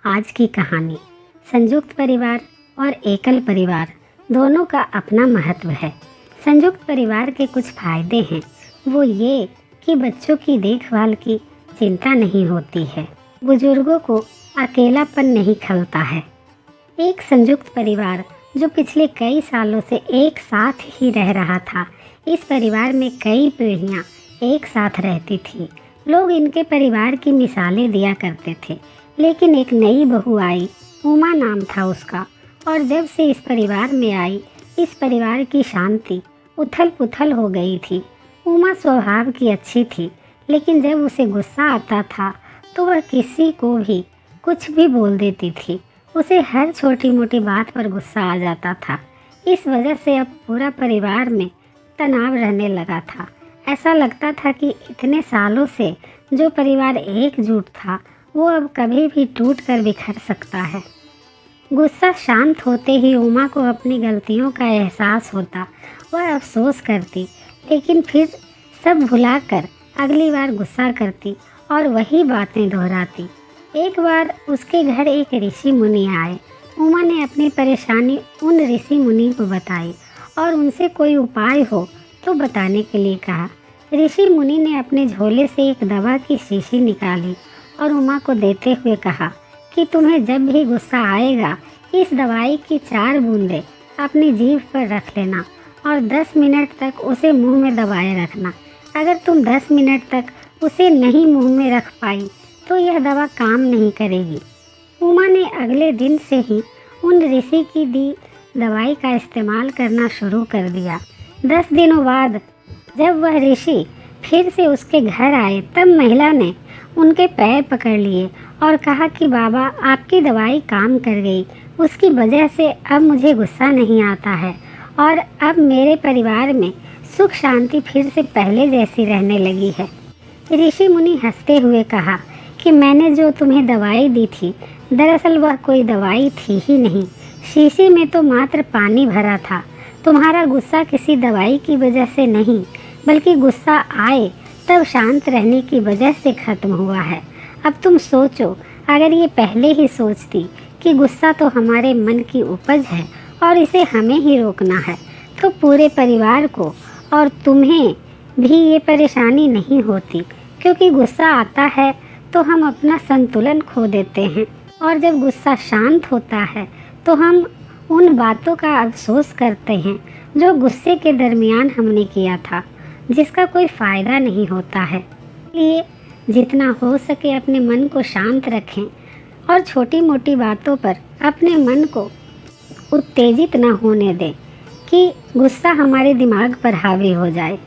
आज की कहानी। संयुक्त परिवार और एकल परिवार दोनों का अपना महत्व है। संयुक्त परिवार के कुछ फायदे हैं, वो ये कि बच्चों की देखभाल की चिंता नहीं होती है, बुजुर्गों को अकेलापन नहीं खलता है। एक संयुक्त परिवार जो पिछले कई सालों से एक साथ ही रह रहा था, इस परिवार में कई पीढ़ियां एक साथ रहती थी। लोग इनके परिवार की मिसालें दिया करते थे, लेकिन एक नई बहू आई, उमा नाम था उसका, और जब से इस परिवार में आई, इस परिवार की शांति उथल पुथल हो गई थी। उमा स्वभाव की अच्छी थी, लेकिन जब उसे गुस्सा आता था तो वह किसी को भी कुछ भी बोल देती थी। उसे हर छोटी मोटी बात पर गुस्सा आ जाता था। इस वजह से अब पूरा परिवार में तनाव रहने लगा था। ऐसा लगता था कि इतने सालों से जो परिवार एकजुट था, वो अब कभी भी टूट कर बिखर सकता है। गुस्सा शांत होते ही उमा को अपनी गलतियों का एहसास होता। वह अफसोस करती, लेकिन फिर सब भुलाकर अगली बार गुस्सा करती और वही बातें दोहराती। एक बार उसके घर एक ऋषि मुनि आए। उमा ने अपनी परेशानी उन ऋषि मुनि को बताई और उनसे कोई उपाय हो तो बताने के लिए कहा। ऋषि मुनि ने अपने झोले से एक दवा की शीशी निकाली और उमा को देते हुए कहा कि तुम्हें जब भी गुस्सा आएगा, इस दवाई की 4 बूंदें अपनी जीभ पर रख लेना और 10 मिनट तक उसे मुंह में दबाए रखना। अगर तुम 10 मिनट तक उसे नहीं मुंह में रख पाई तो यह दवा काम नहीं करेगी। उमा ने अगले दिन से ही उन ऋषि की दी दवाई का इस्तेमाल करना शुरू कर दिया। 10 दिनों बाद जब वह ऋषि फिर से उसके घर आए, तब महिला ने उनके पैर पकड़ लिए और कहा कि बाबा, आपकी दवाई काम कर गई। उसकी वजह से अब मुझे गुस्सा नहीं आता है और अब मेरे परिवार में सुख शांति फिर से पहले जैसी रहने लगी है। ऋषि मुनि हंसते हुए कहा कि मैंने जो तुम्हें दवाई दी थी, दरअसल वह कोई दवाई थी ही नहीं। शीशी में तो मात्र पानी भरा था। तुम्हारा गुस्सा किसी दवाई की वजह से नहीं, बल्कि गुस्सा आए तब शांत रहने की वजह से ख़त्म हुआ है। अब तुम सोचो, अगर ये पहले ही सोचती कि गुस्सा तो हमारे मन की उपज है और इसे हमें ही रोकना है, तो पूरे परिवार को और तुम्हें भी ये परेशानी नहीं होती। क्योंकि गुस्सा आता है तो हम अपना संतुलन खो देते हैं, और जब गुस्सा शांत होता है तो हम उन बातों का अफसोस करते हैं जो गुस्से के दरमियान हमने किया था, जिसका कोई फ़ायदा नहीं होता है। इसलिए जितना हो सके अपने मन को शांत रखें और छोटी मोटी बातों पर अपने मन को उत्तेजित न होने दें कि गुस्सा हमारे दिमाग पर हावी हो जाए।